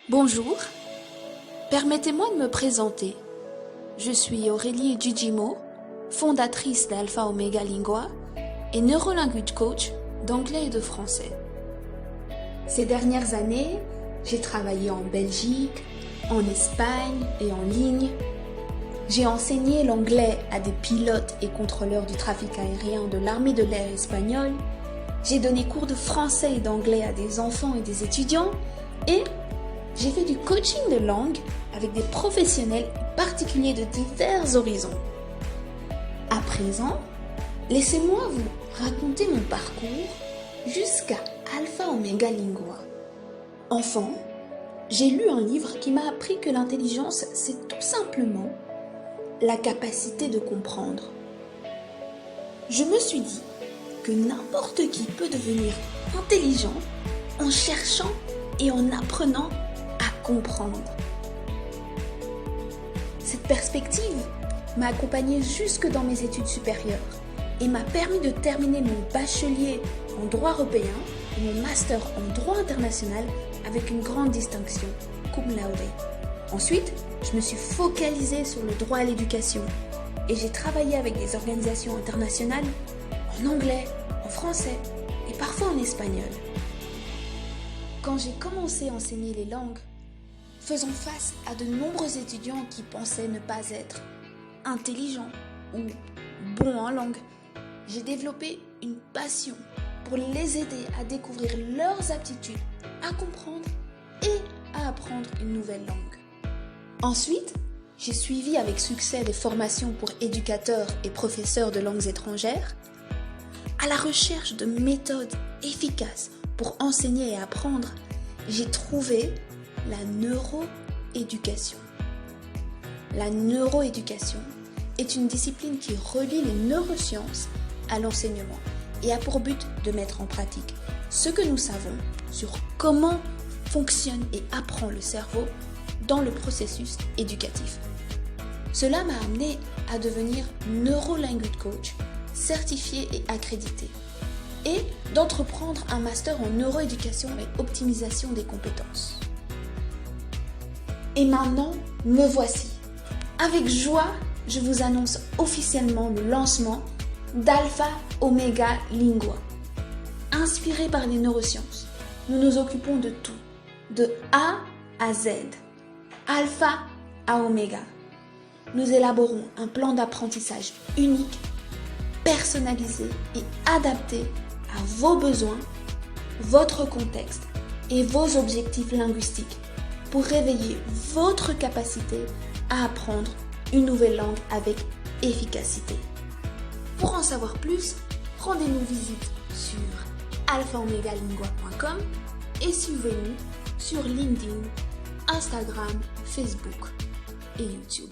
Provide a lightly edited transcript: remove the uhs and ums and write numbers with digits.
Bonjour, permettez-moi de me présenter. Je suis Aurélie Gigimo, fondatrice d'Alpha Omega Lingua et neurolinguage coach d'anglais et de français. Ces dernières années, j'ai travaillé en Belgique, en Espagne et en ligne. J'ai enseigné l'anglais à des pilotes et contrôleurs du trafic aérien de l'armée de l'air espagnole. J'ai donné cours de français et d'anglais à des enfants et des étudiants et j'ai fait du coaching de langue avec des professionnels particuliers de divers horizons. À présent, laissez-moi vous raconter mon parcours jusqu'à Alpha Omega Lingua. Enfant, j'ai lu un livre qui m'a appris que l'intelligence, c'est tout simplement la capacité de comprendre. Je me suis dit que n'importe qui peut devenir intelligent en cherchant et en apprenant à comprendre. Cette perspective m'a accompagnée jusque dans mes études supérieures et m'a permis de terminer mon bachelier en droit européen et mon master en droit international avec une grande distinction, cum laude. Ensuite, je me suis focalisée sur le droit à l'éducation et j'ai travaillé avec des organisations internationales en anglais, en français et parfois en espagnol. Quand j'ai commencé à enseigner les langues, faisant face à de nombreux étudiants qui pensaient ne pas être intelligents ou bons en langue, j'ai développé une passion pour les aider à découvrir leurs aptitudes, à comprendre et à apprendre une nouvelle langue. Ensuite, j'ai suivi avec succès des formations pour éducateurs et professeurs de langues étrangères, à la recherche de méthodes efficaces pour enseigner et apprendre, j'ai trouvé la neuroéducation. La neuroéducation est une discipline qui relie les neurosciences à l'enseignement et a pour but de mettre en pratique ce que nous savons sur comment fonctionne et apprend le cerveau dans le processus éducatif. Cela m'a amené à devenir neurolinguage coach, certifié et accrédité, et d'entreprendre un master en neuroéducation et optimisation des compétences. Et maintenant, me voici. Avec joie, je vous annonce officiellement le lancement d'Alpha Omega Lingua. Inspiré par les neurosciences, nous nous occupons de tout, de A à Z, Alpha à Omega. Nous élaborons un plan d'apprentissage unique, personnalisé et adapté à vos besoins, votre contexte et vos objectifs linguistiques pour réveiller votre capacité à apprendre une nouvelle langue avec efficacité. Pour en savoir plus, rendez-nous visite sur alphaomegalingua.com et suivez-nous sur LinkedIn, Instagram, Facebook et YouTube.